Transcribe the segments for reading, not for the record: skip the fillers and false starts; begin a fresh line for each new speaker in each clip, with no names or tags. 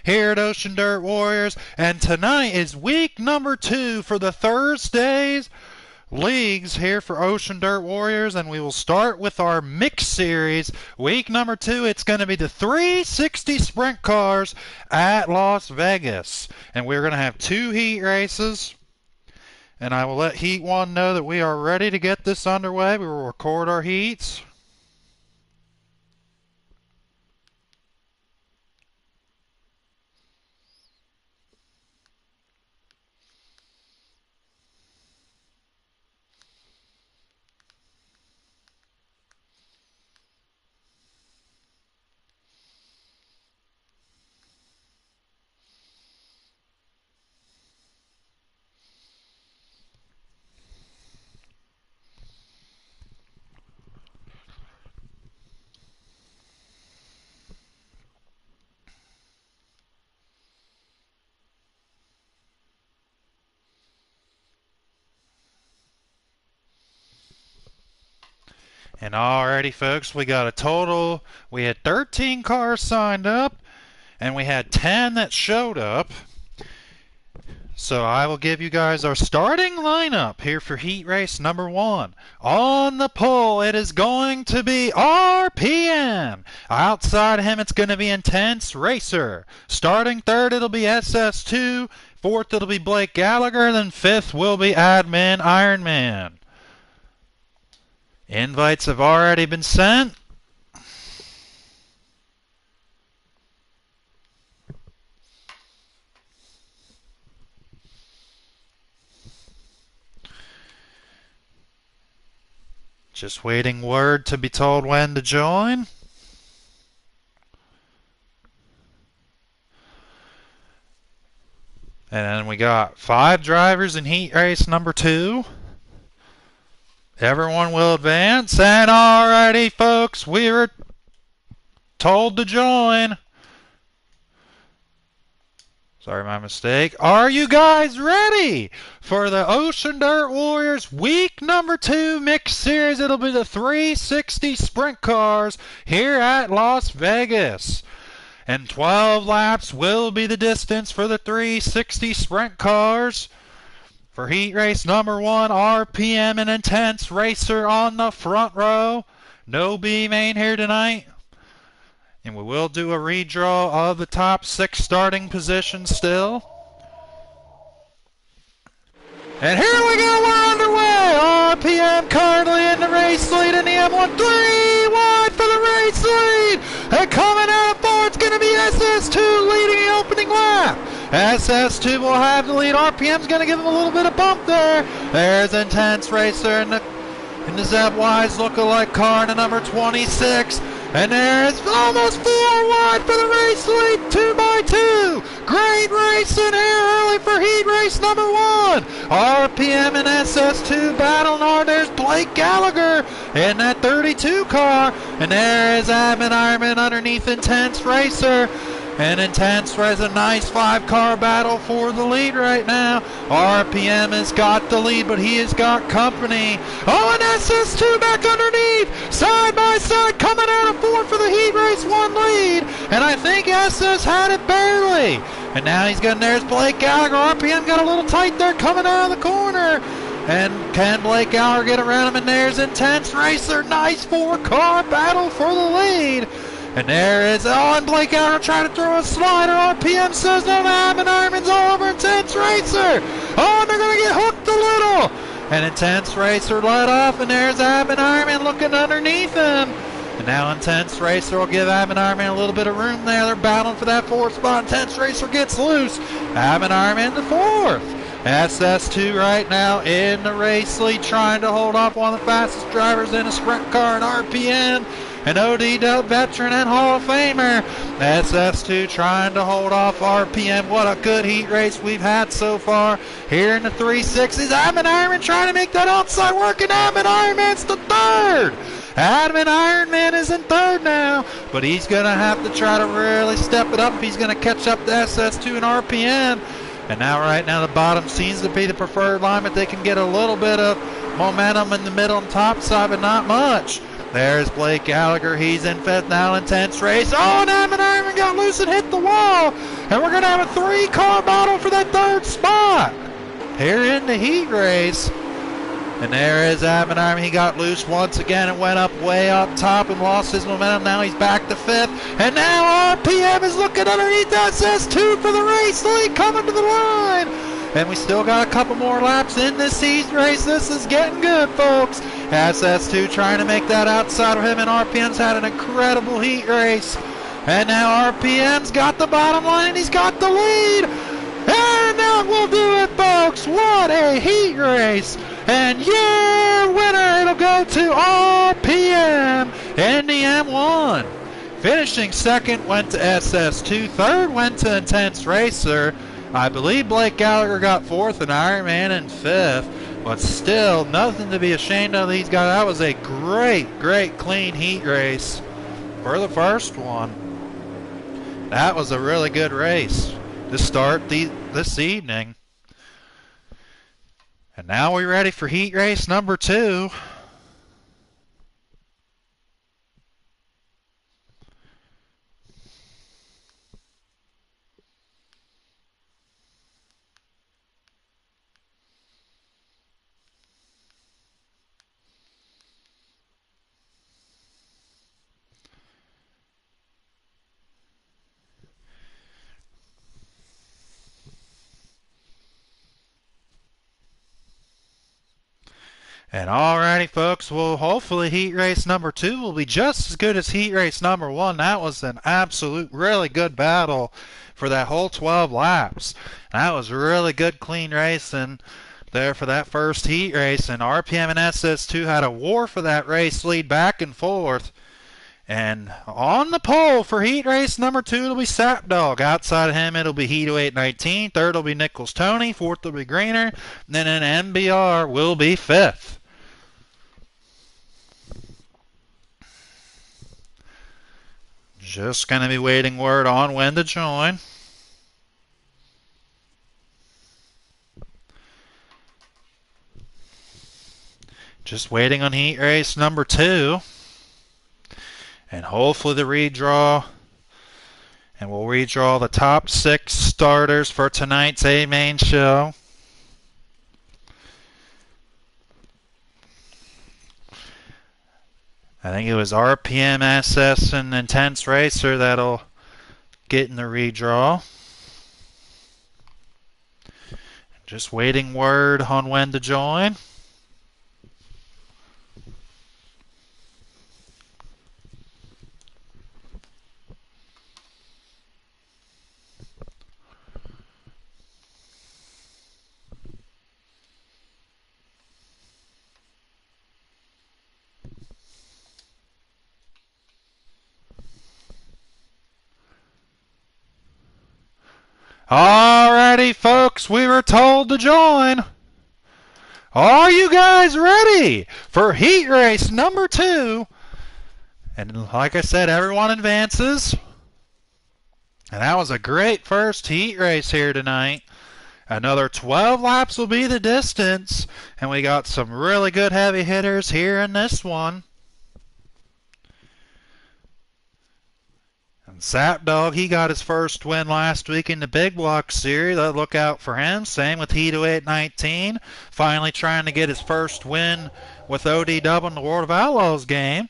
here at Ocean Dirt Warriors. And tonight is week number 2 for the Thursdays leagues here for Ocean Dirt Warriors, and we will start with our mixed series. Week number 2, it's going to be the 360 sprint cars at Las Vegas, and we're going to have 2 heat races. And I will let Heat 1 know that we are ready to get this underway. We will record our heats. And alrighty, folks, we got a total. We had 13 cars signed up, and we had 10 that showed up. So I will give you guys our starting lineup here for heat race number 1. On the pole, it is going to be RPM. Outside him, it's going to be Intense Racer. Starting third, it'll be SS2. Fourth, it'll be Blake Gallagher. Then fifth will be Admin Ironman. Invites have already been sent. Just waiting word to be told when to join. And then we got 5 drivers in heat race number 2. Everyone will advance, and alrighty, folks, we were told to join. Sorry, my mistake. Are you guys ready for the Ocean Dirt Warriors week number 2 mixed series? It'll be the 360 sprint cars here at Las Vegas. And 12 laps will be the distance for the 360 sprint cars. For heat race number 1, RPM and Intense Racer on the front row. No B main here tonight. And we will do a redraw of the top 6 starting positions still. And here we go, we're underway. RPM currently in the race lead in the M1. 3 wide for the race lead. And coming out of 4, it's going to be SS2 leading the opening lap. SS2 will have the lead. RPM's going to give him a little bit of bump there. There's Intense Racer in the Zeb-Wise look-alike car in the number 26. And there's almost 4 wide for the race lead, 2 by 2. Great racing here early for heat race number 1. RPM and SS2 battling hard. There's Blake Gallagher in that 32 car. And there is Admin Ironman underneath Intense Racer. And Intense Racer, a nice 5-car battle for the lead right now. RPM has got the lead, but he has got company. Oh, and SS2 back underneath. Side by side, coming out of 4 for the heat race 1 lead. And I think SS had it barely. And now he's getting, there's Blake Gallagher. RPM got a little tight there coming out of the corner. And can Blake Gallagher get around him? And there's Intense Racer. Nice 4-car battle for the lead. And there is, and Blake Gallagher trying to throw a slider. RPM says no, Admin Ironman's all over Intense Racer. Oh, and they're going to get hooked a little. And Intense Racer let off, and there's Admin Ironman looking underneath him. And now Intense Racer will give Admin Ironman a little bit of room there. They're battling for that 4th spot. Intense Racer gets loose. Admin Ironman the 4th. SS2 right now in the race lead, trying to hold off one of the fastest drivers in a sprint car, and RPM. An ODW veteran and Hall of Famer. SS2 trying to hold off RPM. What a good heat race we've had so far here in the 360s. Admin Ironman trying to make that outside work, and Admin Ironman's the 3rd. Admin Ironman is in 3rd now, but he's going to have to try to really step it up if he's going to catch up to SS2 and RPM. And now, right now, the bottom seems to be the preferred line, but they can get a little bit of momentum in the middle and top side, but not much. There's Blake Gallagher. He's in fifth now. Intense race. Oh, and Iron got loose and hit the wall. And we're going to have a 3-car battle for that third spot here in the heat race. And there is Iron. He got loose once again and went up way up top and lost his momentum. Now he's back to fifth. And now RPM is looking underneath SS2 for the race lead coming to the line. And we still got a couple more laps in this heat race. This is getting good, folks. SS2 trying to make that outside of him, and RPM's had an incredible heat race. And now RPM's got the bottom line, and he's got the lead. And that will do it, folks. What a heat race. And your winner, it'll go to RPM in the M1. Finishing second went to SS2. Third went to Intense Racer. I believe Blake Gallagher got fourth and Ironman in fifth, but still nothing to be ashamed of. These guys, that was a great clean heat race for the first one. That was a really good race to start this evening. And now we're ready for heat race number 2. And alrighty, folks, well, hopefully heat race number 2 will be just as good as heat race number 1. That was an absolute really good battle for that whole 12 laps. That was a really good clean racing there for that first heat race. And RPM and SS2 had a war for that race lead back and forth. And on the pole for heat race number 2, it'll be Sapdog. Outside of him, it'll be Heat0819. Third will be Nichols Tony. Fourth will be Greener. And then an MBR will be fifth. Just going to be waiting word on when to join. Just waiting on heat race number 2. And hopefully the redraw. And we'll redraw the top 6 starters for tonight's A-Main show. I think it was RPM, SS, and Intense Racer that'll get in the redraw. Just waiting word on when to join. Alrighty, folks, we were told to join. Are you guys ready for heat race number 2? And like I said, everyone advances. And that was a great first heat race here tonight. Another 12 laps will be the distance. And we got some really good heavy hitters here in this one. Sapdog, he got his first win last week in the Big Block Series. Look out for him. Same with Heat0819. Finally trying to get his first win with ODW in the World of Outlaws game.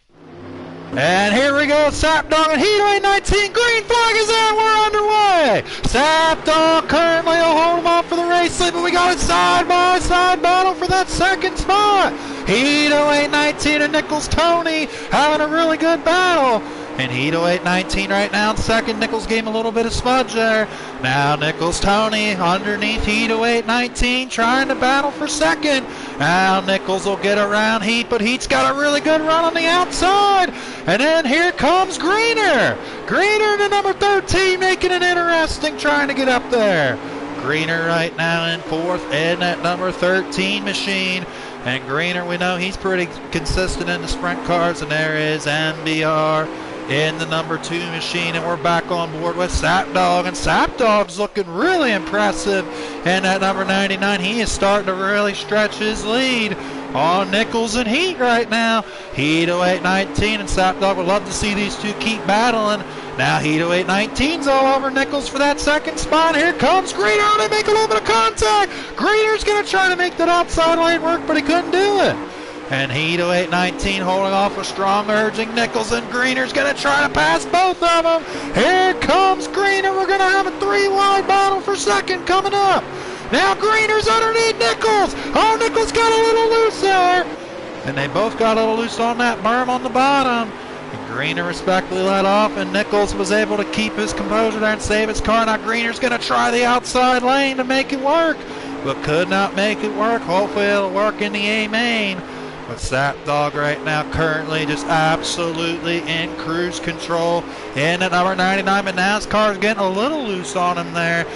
And here we go, Sapdog and Heat0819. Green flag is out. We're underway. Sapdog currently will hold him off for the race lead, but we got a side-by-side battle for that second spot. Heat0819 and Nichols Tony having a really good battle. And Heat0819 right now in second. Nichols gave him a little bit of smudge there. Now Nichols Tony underneath Heat0819 trying to battle for second. Now Nichols will get around Heat, but Heat's got a really good run on the outside. And then here comes Greener. Greener to number 13 making it interesting trying to get up there. Greener right now in fourth in that number 13 machine. And Greener, we know he's pretty consistent in the sprint cars. And there is MBR in the number 2 machine, and we're back on board with Sapdog, and Sapdog's looking really impressive in that number 99. He is starting to really stretch his lead on Nichols and Heat right now. Heat 0819 and Sapdog would love to see these two keep battling. Now Heat 0819's all over Nichols for that second spot. Here comes Greener. They make a little bit of contact. Greener's going to try to make that outside lane work, but he couldn't do it. And Heat 0819 holding off a strong urging Nichols, and Greener's going to try to pass both of them. Here comes Greener. We're going to have a 3-wide battle for second coming up. Now Greener's underneath Nichols. Oh, Nichols got a little loose there. And they both got a little loose on that berm on the bottom. And Greener respectfully let off, and Nichols was able to keep his composure there and save his car. Now Greener's going to try the outside lane to make it work, but could not make it work. Hopefully it'll work in the A main. But Sapdog right now currently just absolutely in cruise control in at number 99, but now his car's getting a little loose on him there.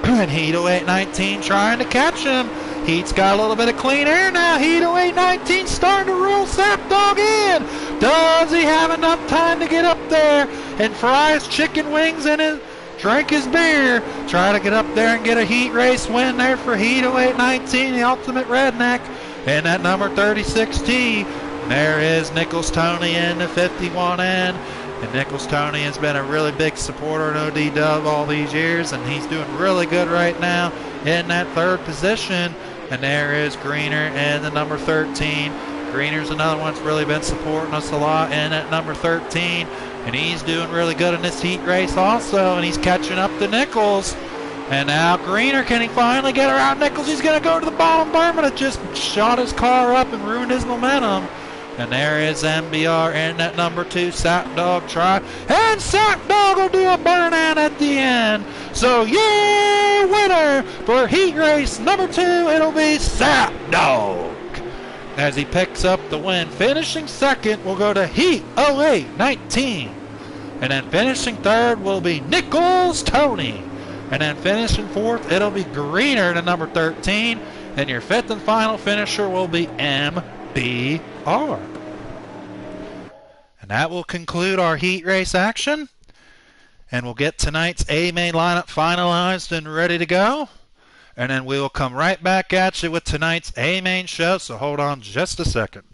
And Heat 0819 trying to catch him. Heat's got a little bit of clean air now. Heat 0819 starting to reel Sapdog in. Does he have enough time to get up there and fry his chicken wings and drink his beer? Try to get up there and get a heat race win there for Heat 0819, the ultimate redneck. And at number 36T, there is Nichols Tony in the 51N. And Nichols Tony has been a really big supporter in OD Dub all these years, and he's doing really good right now in that third position. And there is Greener in the number 13. Greener's another one that's really been supporting us a lot in at number 13. And he's doing really good in this heat race also, and he's catching up to Nichols. And now Greener, can he finally get around Nichols? He's going to go to the bottom berm, but it just shot his car up and ruined his momentum. And there is MBR in that number 2. Sapdog try. And Sapdog will do a burnout at the end. So, yay, winner for heat race number 2. It'll be Sapdog as he picks up the win. Finishing second will go to Heat 0819. And then finishing third will be Nichols Tony. And then finishing fourth, it'll be Greener to number 13. And your fifth and final finisher will be MBR. And that will conclude our heat race action. And we'll get tonight's A main lineup finalized and ready to go. And then we will come right back at you with tonight's A main show. So hold on just a second.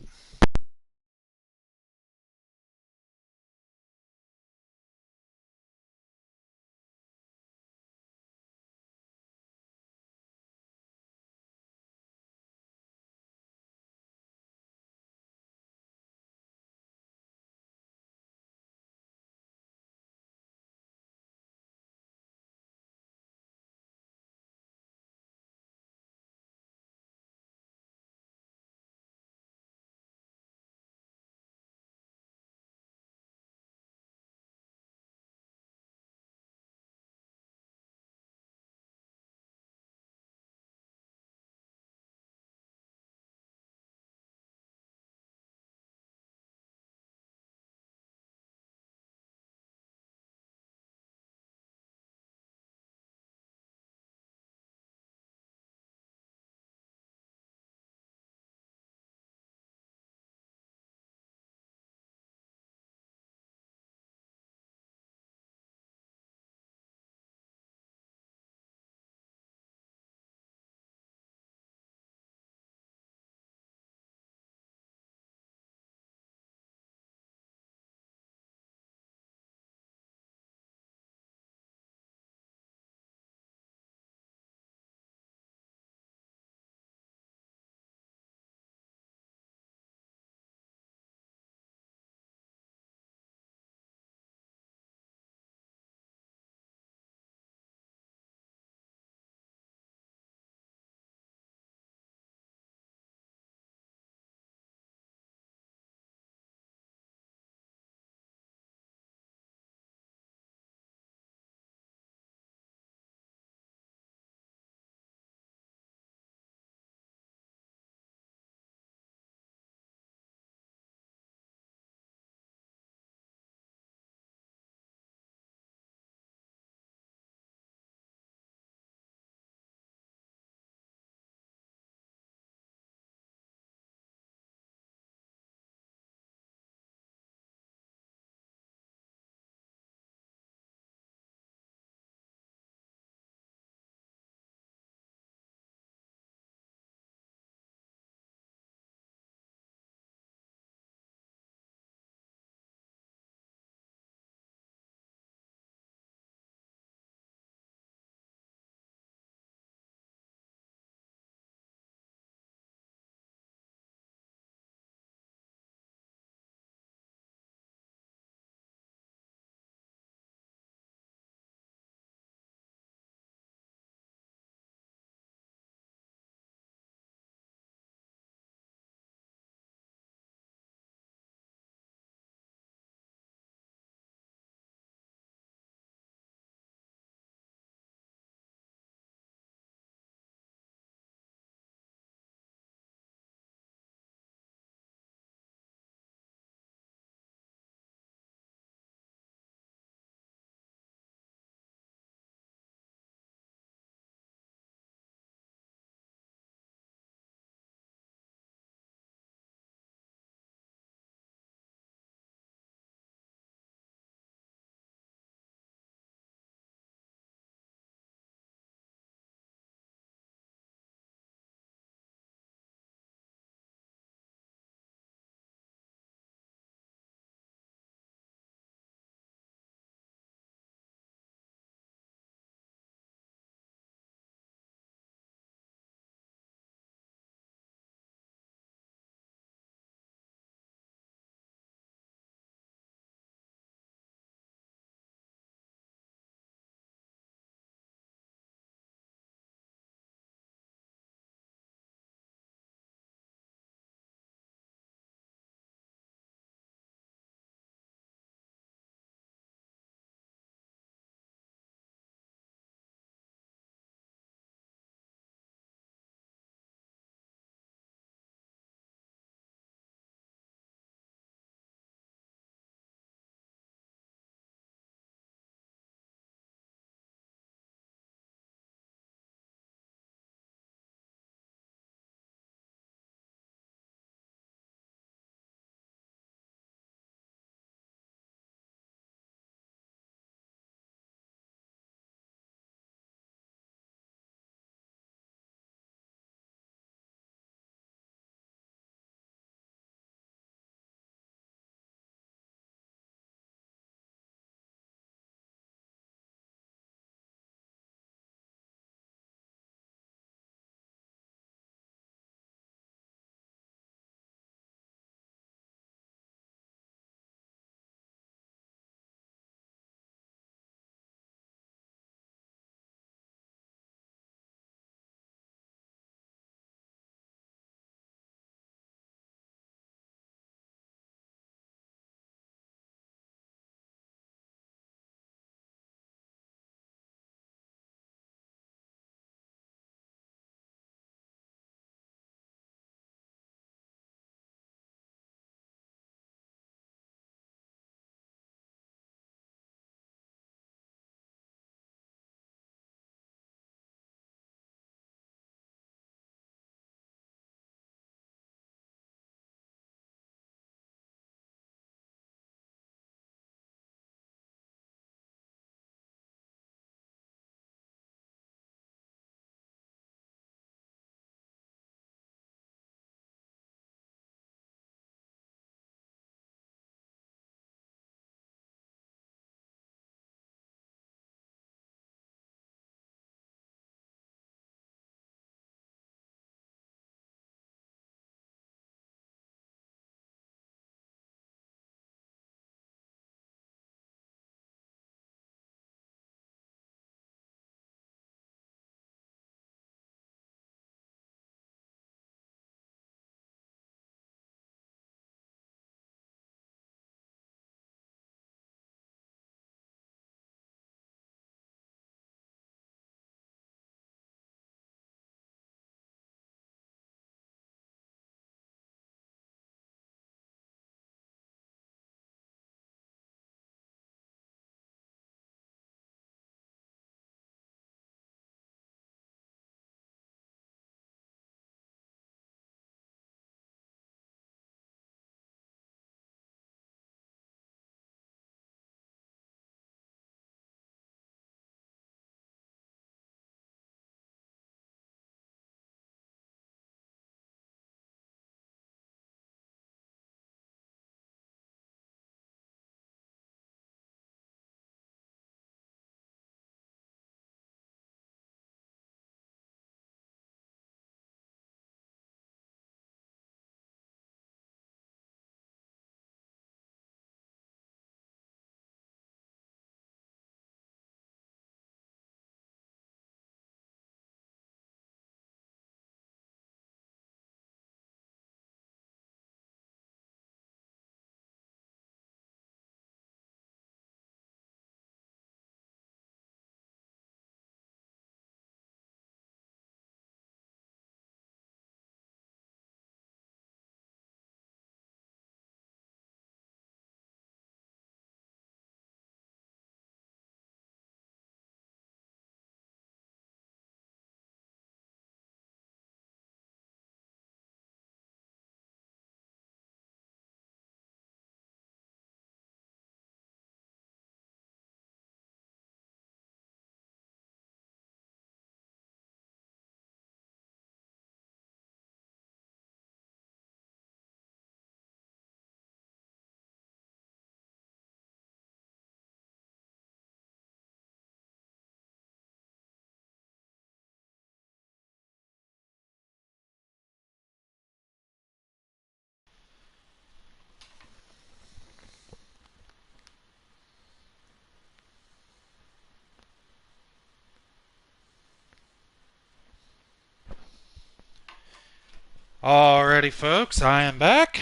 Alrighty, folks, I am back,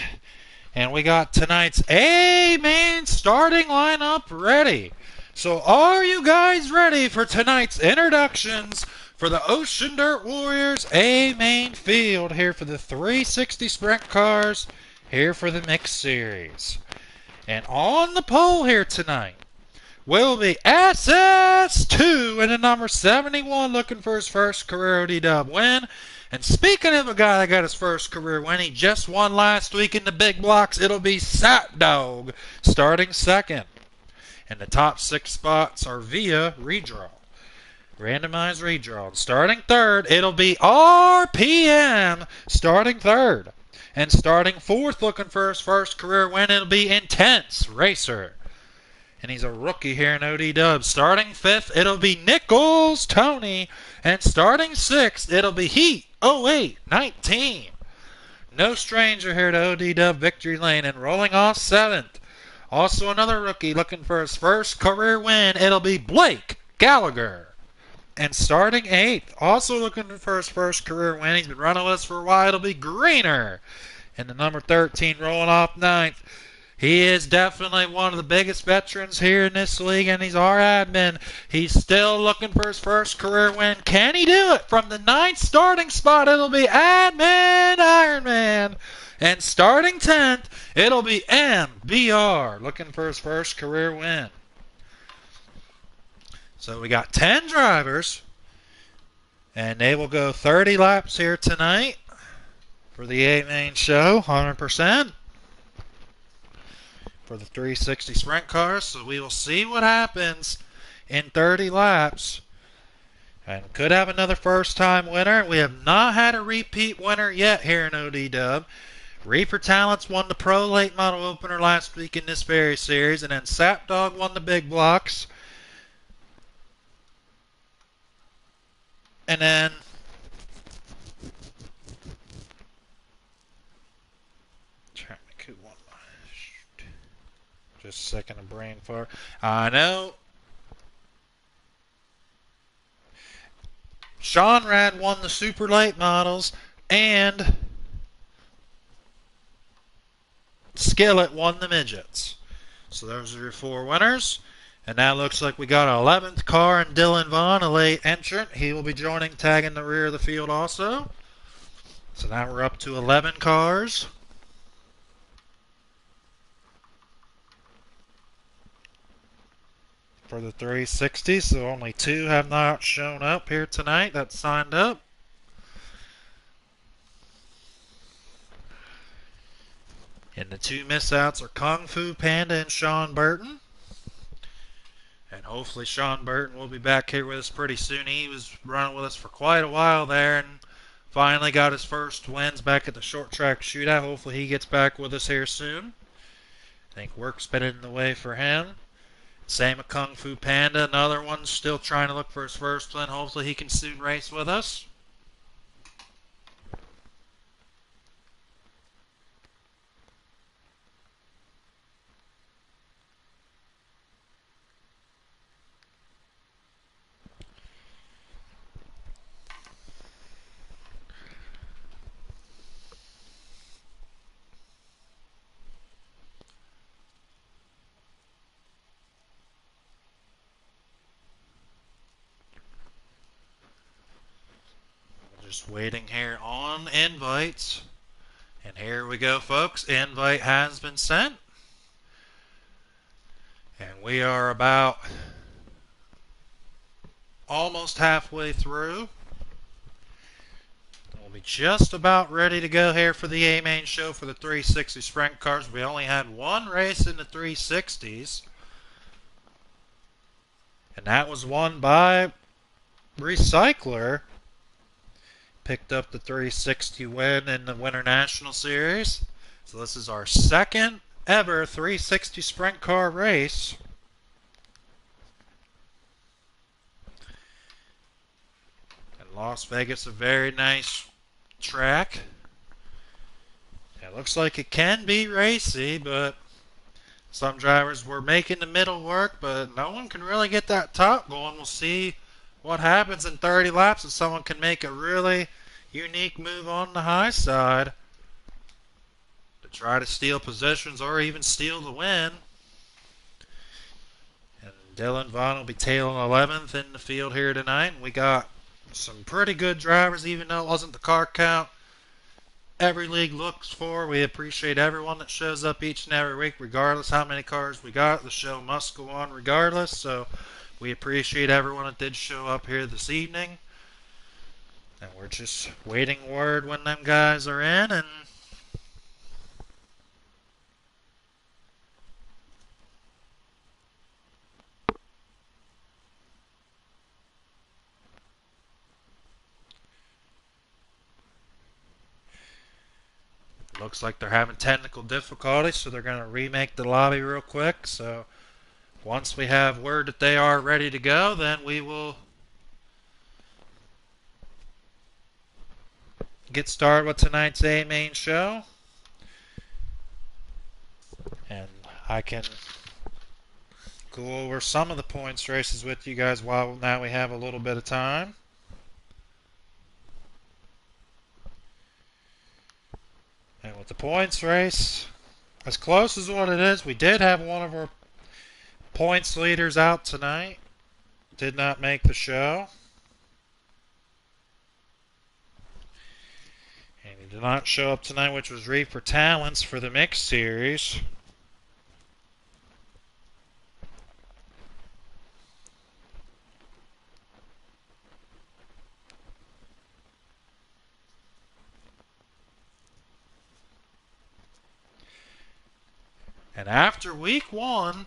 and we got tonight's A-Main starting lineup ready. So are you guys ready for tonight's introductions for the Ocean Dirt Warriors A-Main field here for the 360 Sprint Cars here for the Mixed Series? And on the pole here tonight will be SS2 in the number 71 looking for his first career ODW win. And speaking of a guy that got his first career win, he just won last week in the big blocks. It'll be Sat Dog starting second. And the top 6 spots are via redraw. Randomized redraw. Starting third, it'll be RPM starting third. And starting fourth, looking for his first career win, it'll be Intense Racer. And he's a rookie here in ODW. Starting fifth, it'll be Nichols Tony. And starting sixth, it'll be Heat 0819. No stranger here to ODW Victory Lane. And rolling off seventh, also another rookie looking for his first career win, it'll be Blake Gallagher. And starting eighth, also looking for his first career win, he's been running with us for a while, it'll be Greener. And the number 13 rolling off ninth, he is definitely one of the biggest veterans here in this league, and he's our admin. He's still looking for his first career win. Can he do it? From the 9th starting spot, it'll be Admin Ironman. And starting 10th, it'll be MBR, looking for his first career win. So we got 10 drivers, and they will go 30 laps here tonight for the A-Main show, 100%. For the 360 Sprint Cars, so we will see what happens in 30 laps. And could have another first-time winner. We have not had a repeat winner yet here in ODW. Reaper Talents won the Pro Late Model Opener last week in this very series, and then Sap Dog won the big blocks. And then just a second, a brain fart. I know. Sean Rad won the super late models, and Skillet won the midgets. So those are your 4 winners. And now looks like we got an 11th car and Dylan Vaughn, a late entrant. He will be joining, tagging the rear of the field also. So now we're up to 11 cars. For the 360, so only 2 have not shown up here tonight that signed up. And the 2 missouts are Kung Fu Panda and Sean Burton. And hopefully Sean Burton will be back here with us pretty soon. He was running with us for quite a while there and finally got his first wins back at the short track shootout. Hopefully he gets back with us here soon. I think work's been in the way for him. Same with Kung Fu Panda, another one still trying to look for his first win. Hopefully he can soon race with us. Just waiting here on invites. And here we go, folks. Invite has been sent. And we are about almost halfway through. We'll be just about ready to go here for the A-Main show for the 360 Sprint Cars. We only had 1 race in the 360s. And that was won by Recycler. Picked up the 360 win in the Winter National Series. So this is our second ever 360 Sprint Car race. And Las Vegas, a very nice track. It looks like it can be racy, but some drivers were making the middle work, but no one can really get that top going. We'll see what happens in 30 laps if someone can make a really unique move on the high side to try to steal positions or even steal the win. And Dylan Vaughn will be tailing 11th in the field here tonight. And we got some pretty good drivers, even though it wasn't the car count every league looks for. We appreciate everyone that shows up each and every week, regardless how many cars we got. The show must go on regardless, so we appreciate everyone that did show up here this evening. And we're just waiting word when them guys are in, and looks like they're having technical difficulties, so they're going to remake the lobby real quick. So once we have word that they are ready to go, then we will get started with tonight's A main show. And I can go over some of the points races with you guys while now we have a little bit of time. And with the points race, as close as what it is, we did have one of our points leaders out tonight. Did not make the show. And he did not show up tonight, which was Reaper Talents for the mixed series. And after week 1,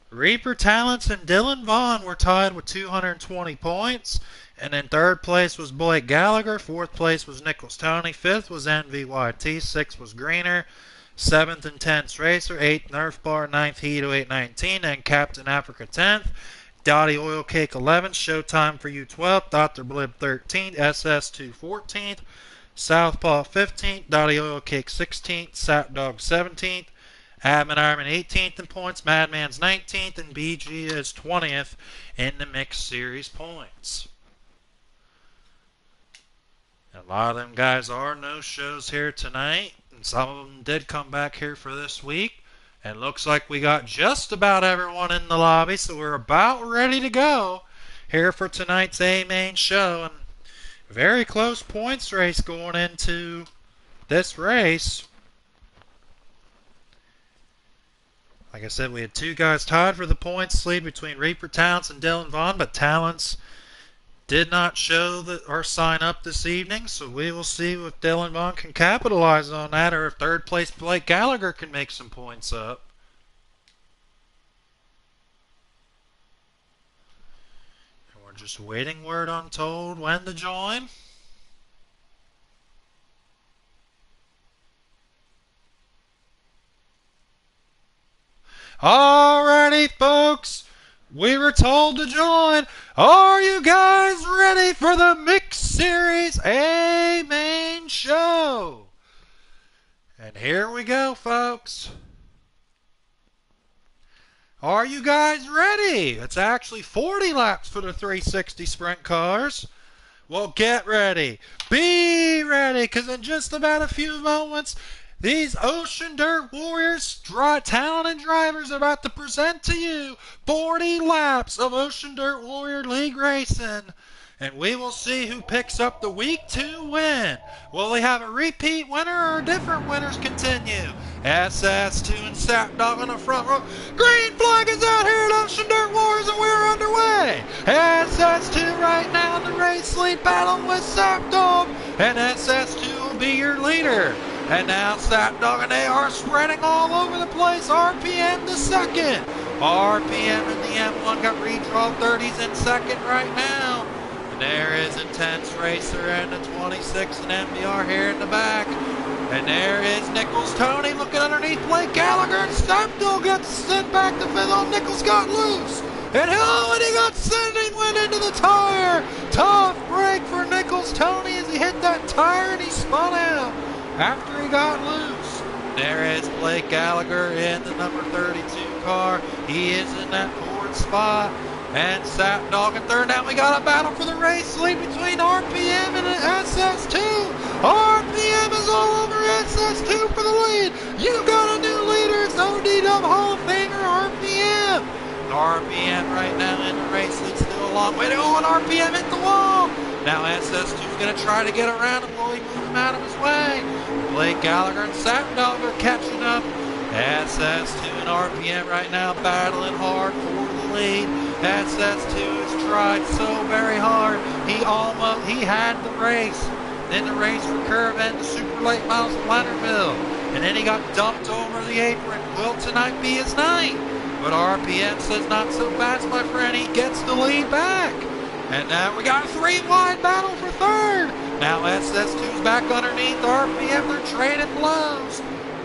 Reaper Talents and Dylan Vaughn were tied with 220 points. And in third place was Blake Gallagher. Fourth place was Nichols Tony. Fifth was NVYT. Sixth was Greener. Seventh Intense Racer. Eighth Nerf Bar. Ninth Hito 819. And Captain Africa 10th. Dottie Oil Cake 11th. Showtime for you 12th. Dr. Blib 13th. SS2 14th. Southpaw 15th, Dottie Oil Cake 16th, Sap Dog 17th, Admin Armin 18th in points, Madman's 19th, and BG is 20th in the mixed series points. A lot of them guys are no-shows here tonight, and some of them did come back here for this week. And looks like we got just about everyone in the lobby, so we're about ready to go here for tonight's A main show. And very close points race going into this race. Like I said, we had two guys tied for the points lead between Reaper Talents and Dylan Vaughn, but Talents did not show or sign up this evening, so we will see if Dylan Vaughn can capitalize on that or if third place Blake Gallagher can make some points up. Just waiting word untold when to join. Alrighty, folks. We were told to join. Are you guys ready for the Mixed Series A main show? And here we go, folks. Are you guys ready? It's actually 40 laps for the 360 sprint cars. Well, get ready. Be ready, because in just about a few moments, these Ocean Dirt Warriors talented drivers are about to present to you 40 laps of Ocean Dirt Warrior League racing. And we will see who picks up the week 2 win. Will we have a repeat winner or different winners continue? SS2 and Sapdog on the front row. Green flag is out here at Ocean Dirt Wars and we're underway. SS2 right now in the race lead, battling with Sapdog. And SS2 will be your leader. And now Sapdog and they are spreading all over the place. RPM the second. RPM in the M1 got redraw 30s in second right now. There is Intense Racer and the 26 and MBR here in the back. And there is Nichols Tony looking underneath Blake Gallagher. And Sapdog gets sent back to fifth. Oh, Nichols got loose. And he got sent and went into the tire. Tough break for Nichols Tony as he hit that tire and he spun out after he got loose. There is Blake Gallagher in the number 32 car. He is in that fourth spot. and Sapdog in third. Now we got a battle for the race lead between RPM and SS2. RPM is all over SS2 for the lead. You got a new leader. It's ODW Hall of Famer RPM. RPM right now in the race lead, still a long way to go, and RPM hit the wall. Now SS2 is going to try to get around him while he moves him out of his way. Blake Gallagher and Sapdog are catching up. SS2 and RPM right now battling hard for the lead. SS2 has tried so very hard. He had the race. Then the race for Curve and the super late miles of Leonardville. And then he got dumped over the apron. Will tonight be his night? But RPM says not so fast, my friend. He gets the lead back. And now we got a 3-wide battle for third. Now SS2's back underneath RPM. They're trading blows.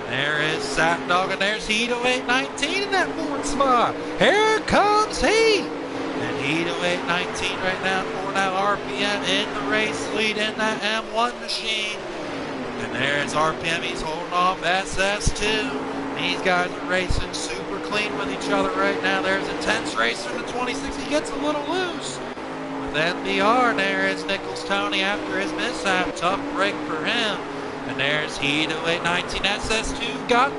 There is Sapdog, and there's Hedo 819 in that fourth spot. Here comes he. And Hedo 819 right now for now RPM in the race lead in that M1 machine. And there's RPM. He's holding off SS2. These guys are racing super clean with each other right now. There's Intense Racer in the 26. He gets a little loose. With NBR, and there is Nichols Tony after his mishap. Tough break for him. And there's Hedo 819. SS2 got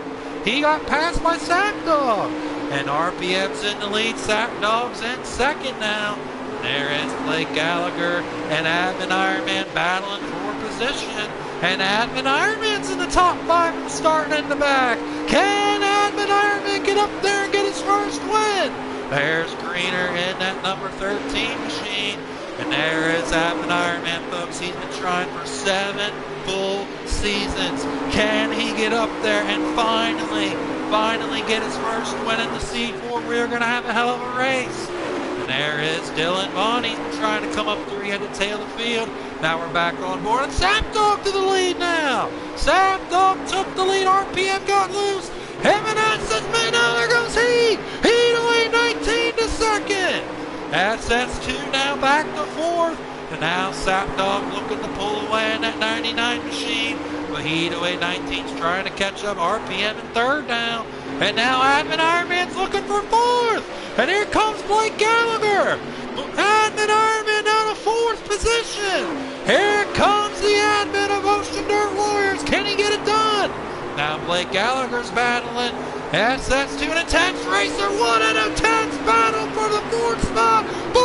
passed by Sapdog. And RPM's in the lead. Sapdog's in second now. There is Blake Gallagher and Admin Ironman battling for position. And Admin Ironman's in the top 5 from starting in the back. Can Admin Ironman get up there and get his first win? There's Greener in that number 13 machine. And there is Admin Ironman, folks. He's been trying for 7 full seasons. Can he get up there and finally get his first win in the C4? We're going to have a hell of a race. And there is Dylan Vaughn. He's been trying to come up through. He had to tail the field. Now we're back on board. And Sapdog to the lead now. Sapdog took the lead. RPM got loose. M&S says, man, now there goes he. Hedo 819 to second. SS2 now back to fourth. And now Sapdog looking to pull away in that 99 machine. But Hedo 819's trying to catch up. RPM in third now. And now Admin Ironman's looking for fourth. And here comes Blake Gallagher. Admin Ironman down to fourth position. Here comes the admin of Ocean Dirt Warriors. Can he get it done? Now Blake Gallagher's battling. SS2 an Intense Racer. What an intense battle for the fourth spot. 4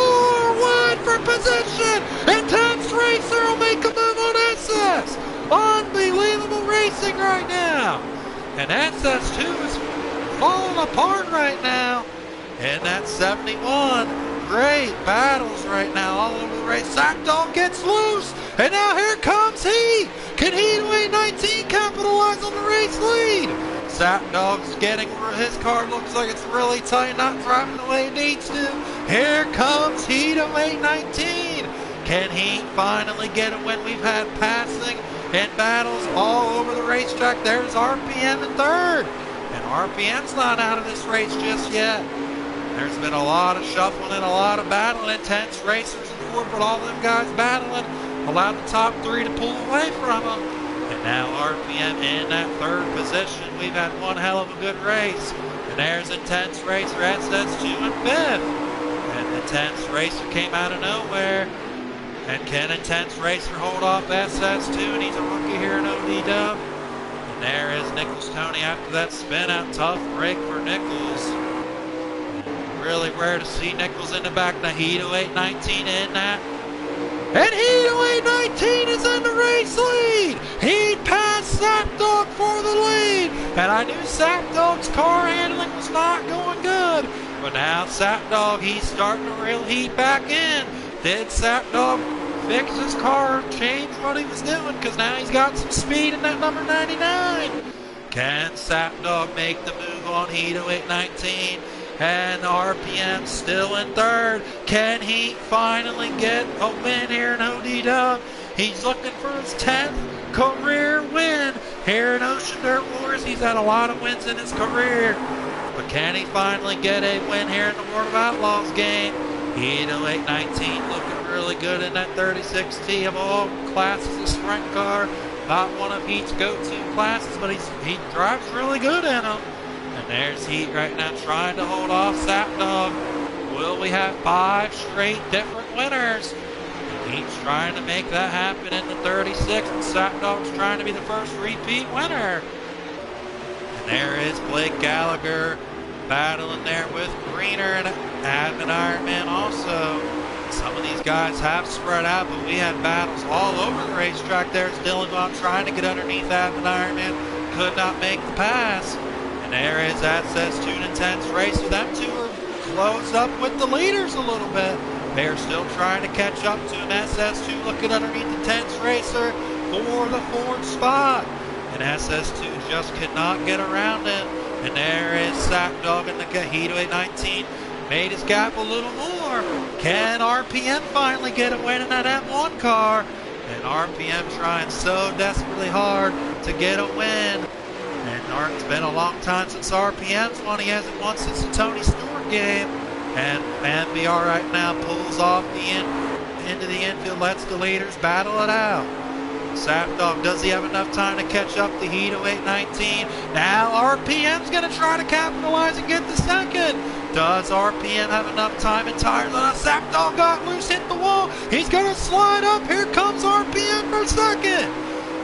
wide for position. Intense Racer will make a move on SS. Unbelievable racing right now. And SS2 is falling apart right now. And that's 71. Great battles right now all over the race. Sapdog gets loose. And now here comes he. Can Hedo 819 capitalize on the race lead? Sapdog's getting where his car looks like it's really tight, not driving the way it needs to. Here comes Hedo 819. Can he finally get a win? We've had passing and battles all over the racetrack. There's RPM in third. And RPM's not out of this race just yet. There's been a lot of shuffling and a lot of battling. Intense Racers in fourth, but all them guys battling allowed the top 3 to pull away from them. And now RPM in that third position. We've had one hell of a good race. And there's Intense Racer, SS2 in fifth. And Intense Racer came out of nowhere. And can Intense Racer hold off SS2? And he's a rookie here in ODW. And there is Nichols Tony after that spin out. Tough break for Nichols. Really rare to see Nichols in the back. Now Hedo 819 in that. And Hedo 819 is in the race lead. He passed Sapdog for the lead. And I knew Sapdog's car handling was not going good. But now Sapdog, he's starting to reel heat back in. Did Sapdog fix his car, change what he was doing? Because now he's got some speed in that number 99. Can Sapdog make the move on Hedo 819? And RPM still in third. Can he finally get a win here in ODW? He's looking for his 10th career win here in Ocean Dirt Wars. He's had a lot of wins in his career. But can he finally get a win here in the World of Outlaws game? Hedo 819 looking really good in that 36T of all classes of sprint car. Not one of Heat's go-to classes, but he drives really good in them. And there's Heat right now trying to hold off Sapdog. will we have 5 straight different winners? He's trying to make that happen in the 36, and Sapdog's trying to be the first repeat winner. And there is Blake Gallagher battling there with Greener and Admin Ironman also. Some of these guys have spread out, but we had battles all over the racetrack. There's Dylan Vaughn trying to get underneath Admin Ironman. Could not make the pass. And there is SS2 and Intense Racer. Them two are closed up with the leaders a little bit. They're still trying to catch up to him. SS2 looking underneath Intense Racer for the 4th spot. And SS2 just could not get around him. And there is Sapdog in the Heat 819. Made his gap a little more. Can RPM finally get a win in that M1 car? And RPM trying so desperately hard to get a win. And it's been a long time since RPM's won. He hasn't won since the Tony Stewart game. And MBR right now pulls off into the infield, lets the leaders battle it out. Sapdog, does he have enough time to catch up to Heat 819? Now RPM's going to try to capitalize and get the second. Does RPM have enough time and tires on? Sapdog got loose, hit the wall. He's going to slide up. Here comes RPM for second.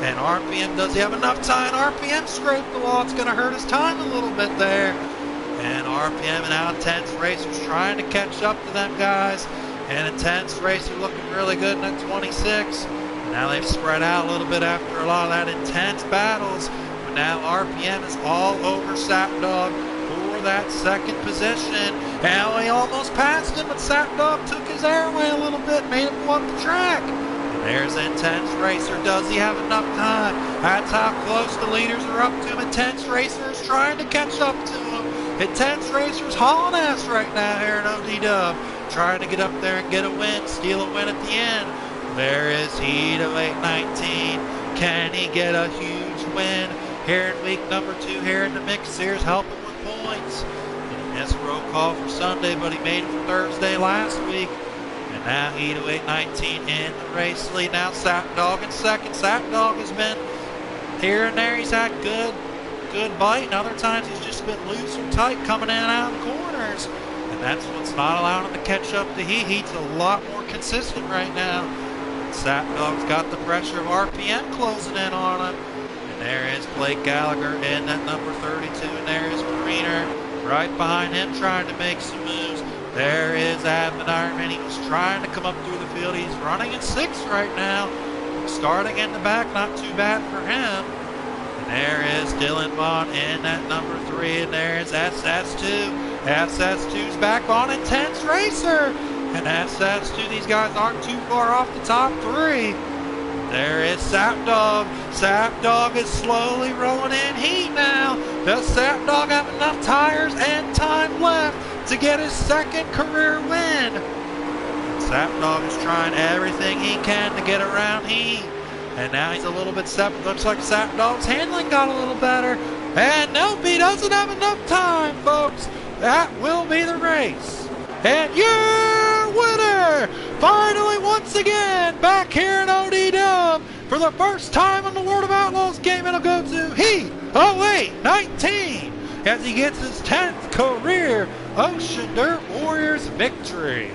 And RPM, does he have enough time? RPM scraped the wall. It's going to hurt his time a little bit there. And RPM and now Intense Racer's trying to catch up to them guys. And Intense Racer looking really good in that 26. Now they've spread out a little bit after a lot of that intense battles. But now RPM is all over Sapdog for that second position. Now he almost passed him, but Sapdog took his air away a little bit, made him go up the track. And there's Intense Racer. Does he have enough time? That's how close the leaders are up to him. Intense Racer is trying to catch up to him. Intense Racer's hauling ass right now here in OD-Dub. Trying to get up there and get a win, steal a win at the end. There is Heat 819. Can he get a huge win here in week number 2 here in the mixed series, helping with points? He missed roll call for Sunday, but he made it for Thursday last week. And now Heat 819 in the race lead. Now Sapdog in second. Sapdog has been here and there. He's had good bite, and other times he's just been loose or tight coming in and out of the corners. And that's what's not allowing him to catch up to Heat. Heat's a lot more consistent right now. Sapdog's got the pressure of RPM closing in on him. And there is Blake Gallagher in at number 32. And there is Greener right behind him trying to make some moves. There is Admin Ironman. He was trying to come up through the field. He's running in 6th right now. Starting in the back, not too bad for him. And there is Dylan Vaughn in at number 3. And there is SS2. SS2's back on Intense Racer. And SS2, these guys aren't too far off the top 3. There is Sapdog. Sapdog is slowly rolling in heat now. Does Sapdog have enough tires and time left to get his second career win? Sapdog is trying everything he can to get around heat. And now he's a little bit looks like Sapdog's handling got a little better. And nope, he doesn't have enough time, folks. That will be the race. And your winner, finally once again, back here in OD-Dub, for the first time in the World of Outlaws game, it'll go to Heat 0819 as he gets his 10th career Ocean Dirt Warriors victory.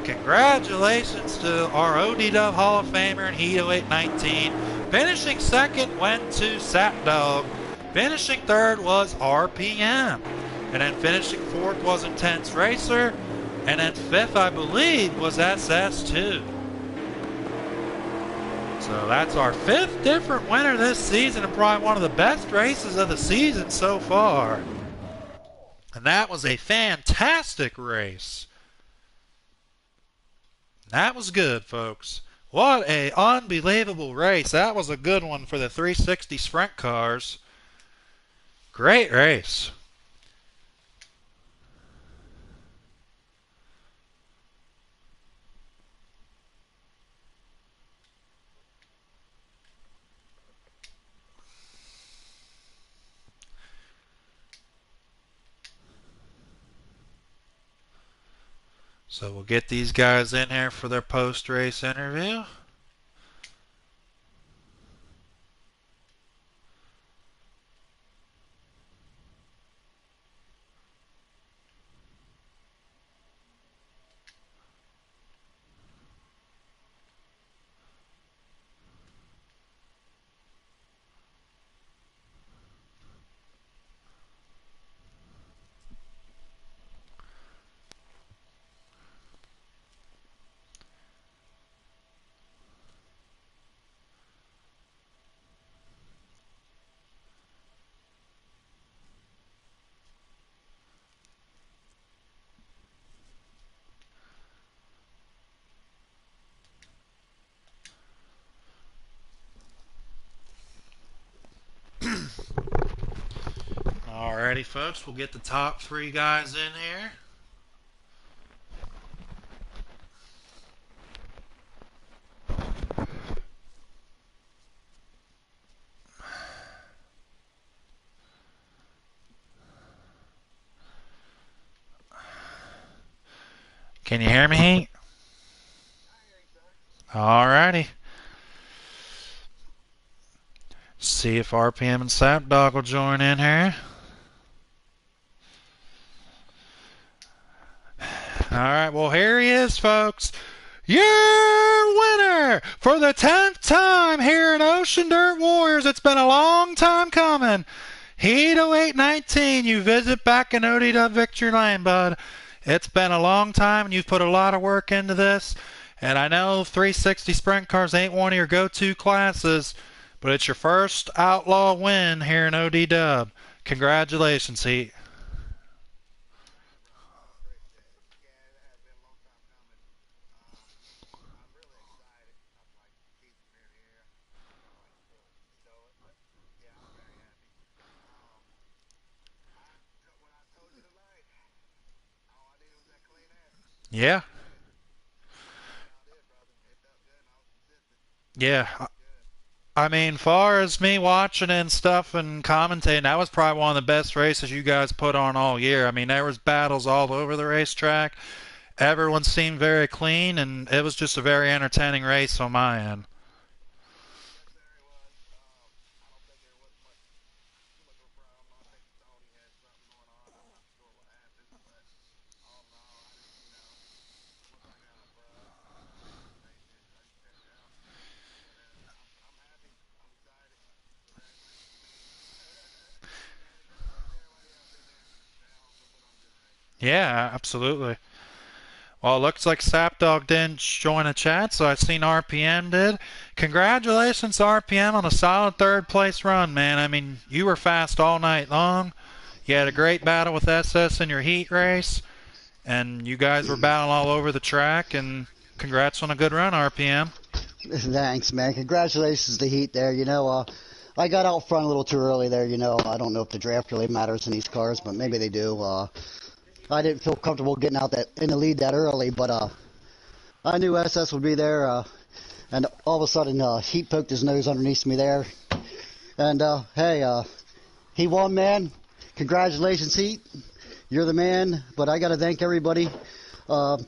Congratulations to our OD-Dub Hall of Famer in Heat 0819. Finishing second went to Sapdog. Finishing third was RPM. And then finishing 4th was Intense Racer. And then 5th, I believe, was SS2. So that's our 5th different winner this season, and probably one of the best races of the season so far. And that was a fantastic race. That was good, folks. What a unbelievable race. That was a good one for the 360 sprint cars. Great race. So we'll get these guys in here for their post-race interview. Alrighty, folks, we'll get the top 3 guys in here. Can you hear me, Heat? Alrighty. See if RPM and Sapdog will join in here. Alright, well, here he is, folks. Your winner for the 10th time here in Ocean Dirt Warriors. It's been a long time coming. Heat 0819, you visit back in ODW Victory Lane, bud. It's been a long time, and you've put a lot of work into this. And I know 360 Sprint Cars ain't one of your go-to classes, but it's your first Outlaw win here in ODW. Congratulations, Heat. Yeah. Yeah. I mean, far as me watching and stuff and commentating, that was probably one of the best races you guys put on all year. I mean, there was battles all over the racetrack. Everyone seemed very clean, and it was just a very entertaining race on my end. Yeah, absolutely. Well, it looks like Sapdog didn't join the chat, so I seen RPM did. Congratulations, RPM, on a solid third place run, man. I mean, you were fast all night long. You had a great battle with SS in your heat race, and you guys were battling all over the track, and congrats on a good run, RPM.
Thanks, man. Congratulations to Heat there. I got out front a little too early there. I don't know if the draft really matters in these cars, but maybe they do. I didn't feel comfortable getting out in the lead that early, but I knew SS would be there, and all of a sudden Heat poked his nose underneath me there. And hey, he won, man. Congratulations, Heat. You're the man. But I got to thank everybody. A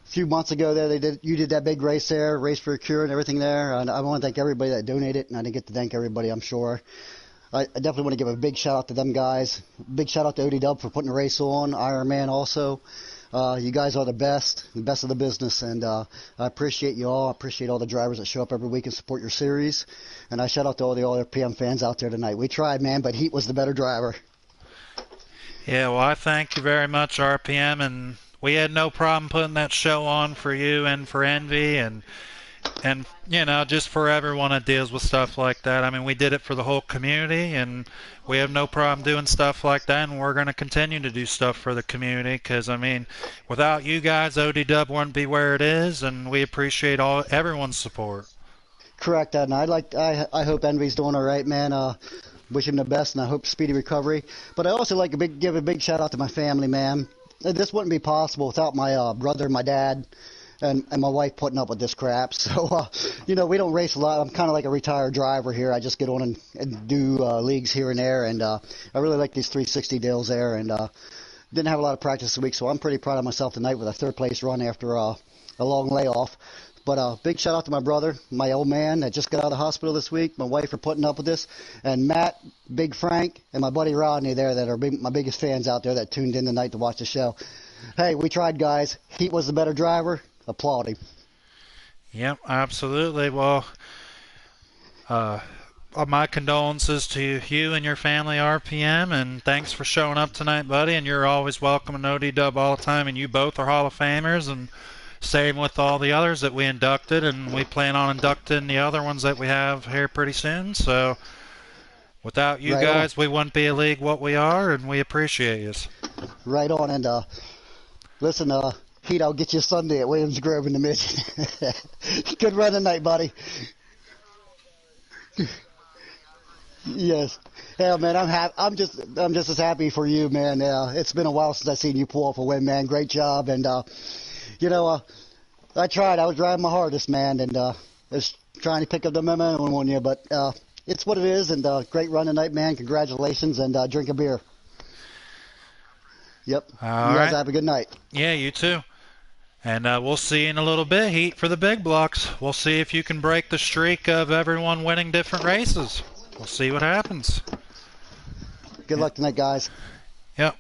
few months ago there, you did that big race there, Race for a Cure and everything there. And I want to thank everybody that donated, and I didn't get to thank everybody, I'm sure. I definitely want to give a big shout out to them guys. Big shout out to ODW for putting the race on. Iron Man also. You guys are the best of the business, and I appreciate you all. I appreciate all the drivers that show up every week and support your series. And I shout out to all the RPM fans out there tonight. We tried, man, but Heat was the better driver.
Yeah, well, I thank you very much, RPM, and we had no problem putting that show on for you and for Envy, and just for everyone that deals with stuff like that. I mean, we did it for the whole community, and we have no problem doing stuff like that, and we're going to continue to do stuff for the community, because, I mean, without you guys, ODW wouldn't be where it is, and we appreciate everyone's support.
Correct, and I hope Envy's doing all right, man. Wish him the best, and I hope speedy recovery. But I also like to give a big shout out to my family, man. This wouldn't be possible without my brother, my dad, and my wife putting up with this crap. So, we don't race a lot. I'm kind of like a retired driver here. I just get on and do leagues here and there, and I really like these 360 deals there, and didn't have a lot of practice this week, so I'm pretty proud of myself tonight with a third-place run after a long layoff. But big shout out to my brother, my old man that just got out of the hospital this week, my wife for putting up with this, and Matt, Big Frank, and my buddy Rodney there that are my biggest fans out there that tuned in tonight to watch the show. Hey, we tried, guys. Heat was the better driver. Applaud him.
Yep, absolutely. Well, my condolences to you and your family, RPM, and thanks for showing up tonight, buddy, and you're always welcome in ODW all the time, and you both are Hall of Famers, and same with all the others that we inducted, and we plan on inducting the other ones that we have here pretty soon. So without you guys, we wouldn't be a league what we are, and we appreciate you.
Right on. And listen, Heat, I'll get you Sunday at Williams Grove in the midget. Good run tonight, buddy. Yes. Yeah, man, I'm just as happy for you, man. It's been a while since I seen you pull off a win, man. Great job. And you know, I tried. I was driving my hardest, man, and was trying to pick up the momentum on you. But it's what it is. And great run tonight, man. Congratulations. And drink a beer. Yep.
All
You guys
right.
have a good night.
Yeah, you too. And we'll see you in a little bit, Heat, for the big blocks. We'll see if you can break the streak of everyone winning different races. We'll see what happens.
Good luck tonight, guys.
Yep.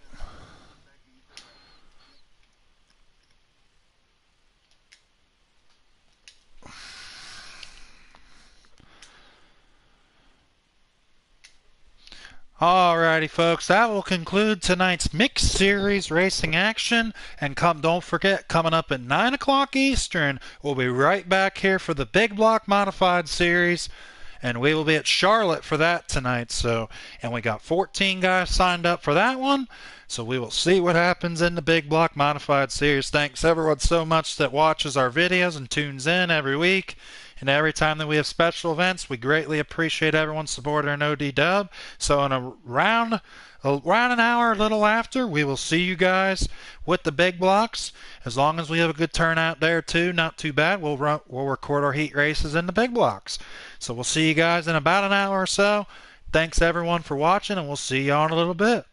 Alrighty, folks, that will conclude tonight's Mixed Series racing action. And don't forget, coming up at 9 o'clock Eastern, we'll be right back here for the Big Block Modified Series. And we will be at Charlotte for that tonight. And we got 14 guys signed up for that one. So we will see what happens in the Big Block Modified Series. Thanks everyone so much that watches our videos and tunes in every week. And every time that we have special events, we greatly appreciate everyone's support on OD Dub. So in around an hour, a little after, we will see you guys with the big blocks. As long as we have a good turnout there too, not too bad. We'll record our heat races in the big blocks. So we'll see you guys in about an hour or so. Thanks everyone for watching, and we'll see you all in a little bit.